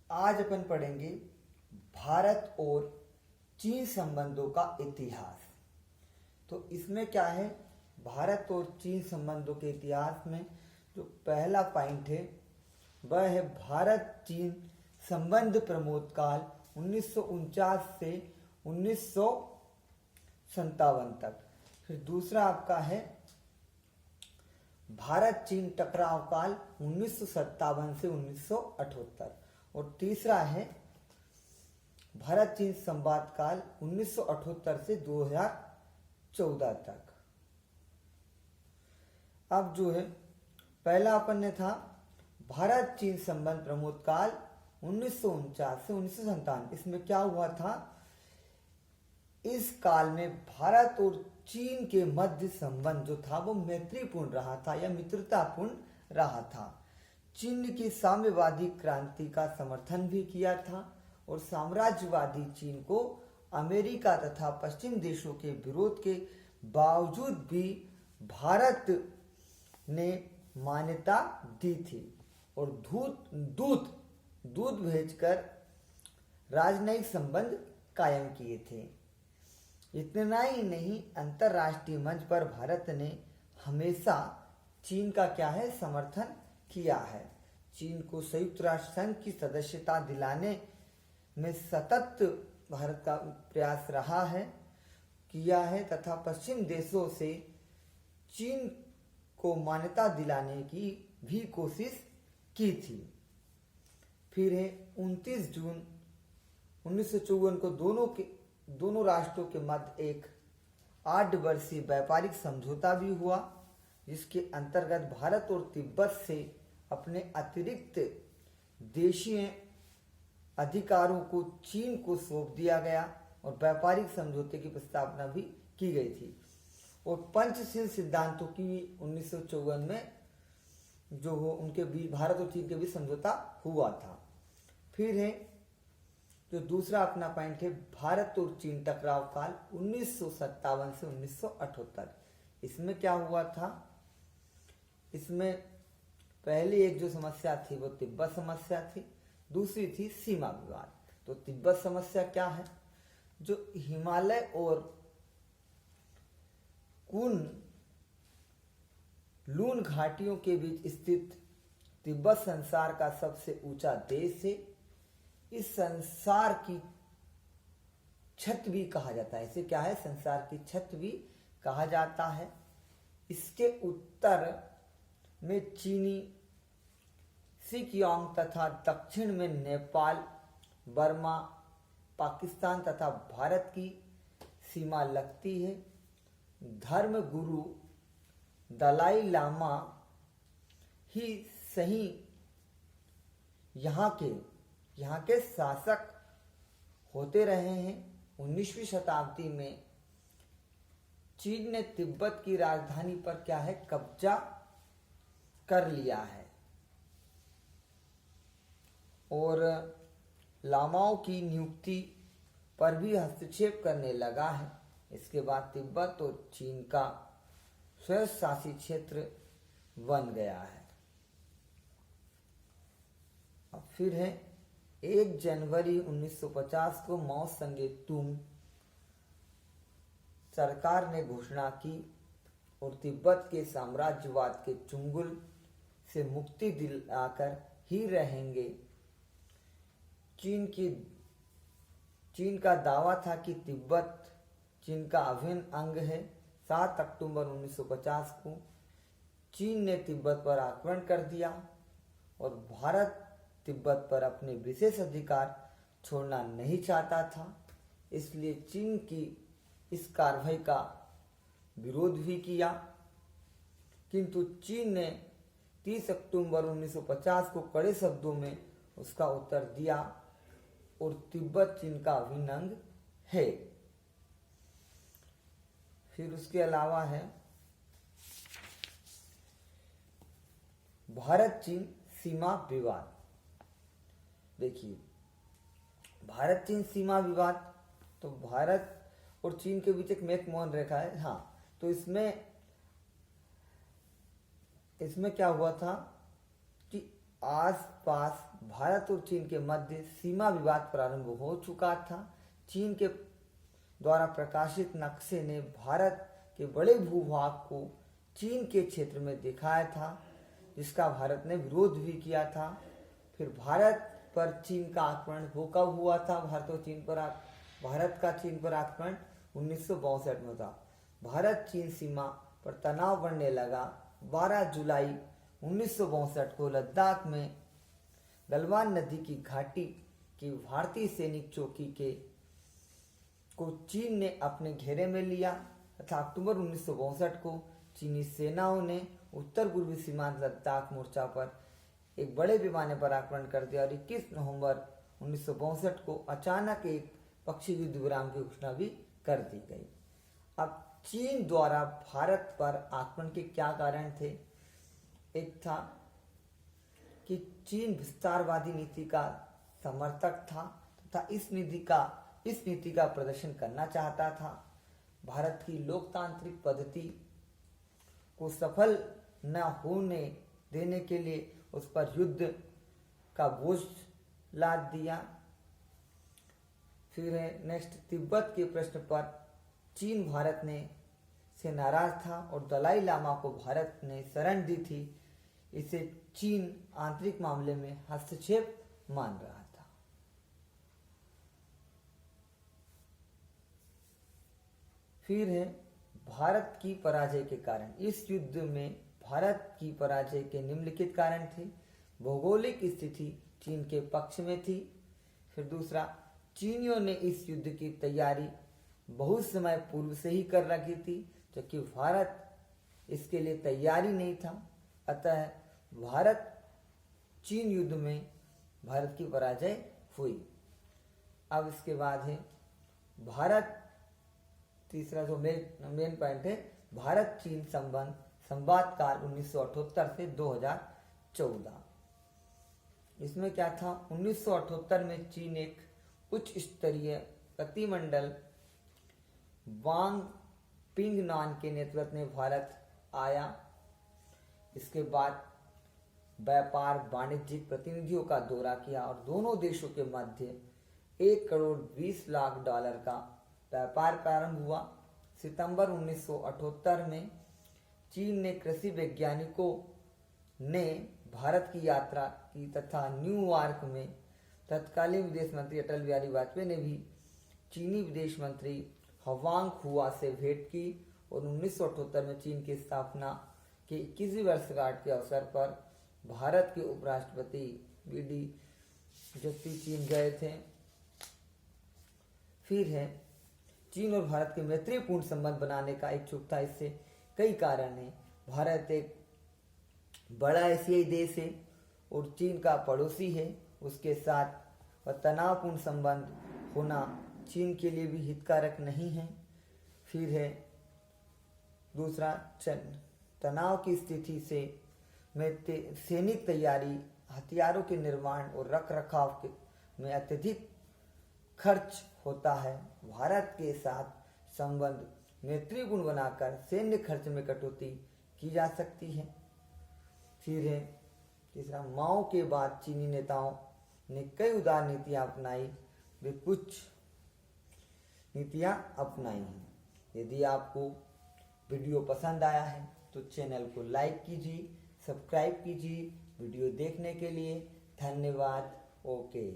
आज अपन पढ़ेंगे भारत और चीन संबंधों का इतिहास। तो इसमें क्या है, भारत और चीन संबंधों के इतिहास में जो पहला पॉइंट है वह है भारत चीन संबंध प्रमोद काल 1949 से 1957 तक। फिर दूसरा आपका है भारत चीन टकराव काल 1957 से 1978। और तीसरा है भारत चीन संवाद काल 1978 से 2014 तक। अब जो है पहला अपन ने था भारत चीन संबंध प्रमोद काल 1949 से 1957। इसमें क्या हुआ था, इस काल में भारत और चीन के मध्य संबंध जो था वो मैत्रीपूर्ण रहा था या मित्रतापूर्ण रहा था। चीन की साम्यवादी क्रांति का समर्थन भी किया था और साम्राज्यवादी चीन को अमेरिका तथा पश्चिम देशों के विरोध के बावजूद भी भारत ने मान्यता दी थी और दूत भेजकर राजनयिक संबंध कायम किए थे। इतना ही नहीं, अंतर्राष्ट्रीय मंच पर भारत ने हमेशा चीन का क्या है, समर्थन किया है। चीन को संयुक्त राष्ट्र संघ की सदस्यता दिलाने में सतत भारत का प्रयास रहा है, किया है तथा पश्चिम देशों से चीन को मान्यता दिलाने की भी कोशिश की थी। फिर है 29 जून 1954 को दोनों राष्ट्रों के मध्य एक 8 वर्षीय व्यापारिक समझौता भी हुआ, जिसके अंतर्गत भारत और तिब्बत से अपने अतिरिक्त देशीय अधिकारों को चीन को सौंप दिया गया और व्यापारिक समझौते की प्रस्तावना भी की गई थी। और पंचशील सिद्धांतों की 1954 में जो हो उनके बीच भारत और चीन के बीच समझौता हुआ था। फिर है जो दूसरा अपना पॉइंट है भारत और चीन टकराव काल 1957 से 1978। इसमें क्या हुआ था, इसमें पहली एक जो समस्या थी वो तिब्बत समस्या थी, दूसरी थी सीमा विवाद। तो तिब्बत समस्या क्या है, जो हिमालय और लून घाटियों के बीच स्थित तिब्बत संसार का सबसे ऊंचा देश है। इस संसार की छत भी कहा जाता है, इसे क्या है, संसार की छत भी कहा जाता है। इसके उत्तर में चीनी सिकियोंग तथा दक्षिण में नेपाल, बर्मा, पाकिस्तान तथा भारत की सीमा लगती है। धर्म गुरु दलाई लामा ही सही यहाँ के शासक होते रहे हैं। 19वीं शताब्दी में चीन ने तिब्बत की राजधानी पर क्या है, कब्जा कर लिया है और लामाओं की नियुक्ति पर भी हस्तक्षेप करने लगा है। इसके बाद तिब्बत और चीन का स्वशासी क्षेत्र बन गया है। अब फिर है 1 जनवरी 1950 को माओ संगे तुंग सरकार ने घोषणा की और तिब्बत के साम्राज्यवाद के चुंगल से मुक्ति दिलाकर ही रहेंगे। चीन का दावा था कि तिब्बत चीन का अभिन्न अंग है। 7 अक्टूबर 1950 को चीन ने तिब्बत पर आक्रमण कर दिया और भारत तिब्बत पर अपने विशेष अधिकार छोड़ना नहीं चाहता था, इसलिए चीन की इस कार्रवाई का विरोध भी किया। किंतु चीन ने 30 अक्टूबर 1950 को कड़े शब्दों में उसका उत्तर दिया और तिब्बत चीन का अभिन्न अंग है। फिर उसके अलावा है भारत चीन सीमा विवाद। देखिए, भारत चीन सीमा विवाद, तो भारत और चीन के बीच एक मैकमोहन रेखा है। हाँ, तो इसमें क्या हुआ था कि आसपास भारत और चीन के मध्य सीमा विवाद प्रारंभ हो चुका था। चीन के द्वारा प्रकाशित नक्शे ने भारत के बड़े भूभाग को चीन के क्षेत्र में दिखाया था, जिसका भारत ने विरोध भी किया था। फिर भारत पर चीन का आक्रमण वो कब हुआ था? भारत का चीन पर आक्रमण 1962 में था। भारत चीन सीमा पर तनाव बढ़ने लगा। 12 जुलाई 1962 को लद्दाख में गलवान नदी की घाटी की भारतीय सैनिक चौकी को चीन ने अपने घेरे में लिया तथा अक्टूबर 1962 को चीनी सेनाओं ने उत्तर पूर्वी सीमांत लद्दाख मोर्चा पर एक बड़े पैमाने पर आक्रमण कर दिया और 21 नवंबर 1962 को अचानक एक पक्षी युद्ध विराम की घोषणा भी कर दी गई। अब चीन द्वारा भारत पर आक्रमण के क्या कारण थे? एक था कि चीन विस्तारवादी नीति का समर्थक था तथा इस नीति का प्रदर्शन करना चाहता था। भारत की लोकतांत्रिक पद्धति को सफल न होने देने के लिए उस पर युद्ध का बोझ लाद दिया। फिर है नेक्स्ट, तिब्बत के प्रश्न पर चीन भारत से नाराज था और दलाई लामा को भारत ने शरण दी थी। इसे चीन आंतरिक मामले में हस्तक्षेप मान रहा था। फिर है भारत की पराजय के कारण। इस युद्ध में भारत की पराजय के निम्नलिखित कारण थे। भौगोलिक स्थिति चीन के पक्ष में थी। फिर दूसरा, चीनियों ने इस युद्ध की तैयारी बहुत समय पूर्व से ही कर रखी थी, जबकि भारत इसके लिए तैयारी नहीं था। अतः भारत चीन युद्ध में भारत की पराजय हुई। अब इसके बाद है भारत, तीसरा जो मेन पॉइंट है, भारत चीन संवाद काल 1978 से 2014। इसमें क्या था? 1978 में चीन एक उच्च स्तरीय प्रतिनिधिमंडल वांग पिंगनान के नेतृत्व में भारत आया। इसके बाद व्यापार वाणिज्यिक प्रतिनिधियों का दौरा किया और दोनों देशों के मध्य 1 करोड़ 20 लाख डॉलर का व्यापार प्रारंभ हुआ। सितंबर 1978 में चीन ने कृषि वैज्ञानिकों ने भारत की यात्रा की तथा न्यूयॉर्क में तत्कालीन विदेश मंत्री अटल बिहारी वाजपेयी ने भी चीनी विदेश मंत्री हवांग हुआ से भेंट की और 1978 में चीन की स्थापना के 21वीं वर्षगांठ के अवसर पर भारत के उपराष्ट्रपति वी.डी. जत्ती चीन गए थे। फिर है चीन और भारत के मैत्रीपूर्ण संबंध बनाने का इच्छुक था। इससे कई कारण हैं। भारत एक बड़ा एशियाई देश है और चीन का पड़ोसी है। उसके साथ तनावपूर्ण संबंध होना चीन के लिए भी हितकारक नहीं है। फिर है दूसरा, तनाव की स्थिति से सैनिक तैयारी, हथियारों के निर्माण और रखरखाव में अत्यधिक खर्च होता है। भारत के साथ संबंध मैत्रीपूर्ण बनाकर सैन्य खर्च में कटौती की जा सकती है। फिर है तीसरा, माओ के बाद चीनी नेताओं ने कई उदार नीतियां अपनाई, वे कुछ नीतियां अपनाई हैं। यदि आपको वीडियो पसंद आया है तो चैनल को लाइक कीजिए, सब्सक्राइब कीजिए। वीडियो देखने के लिए धन्यवाद। ओके।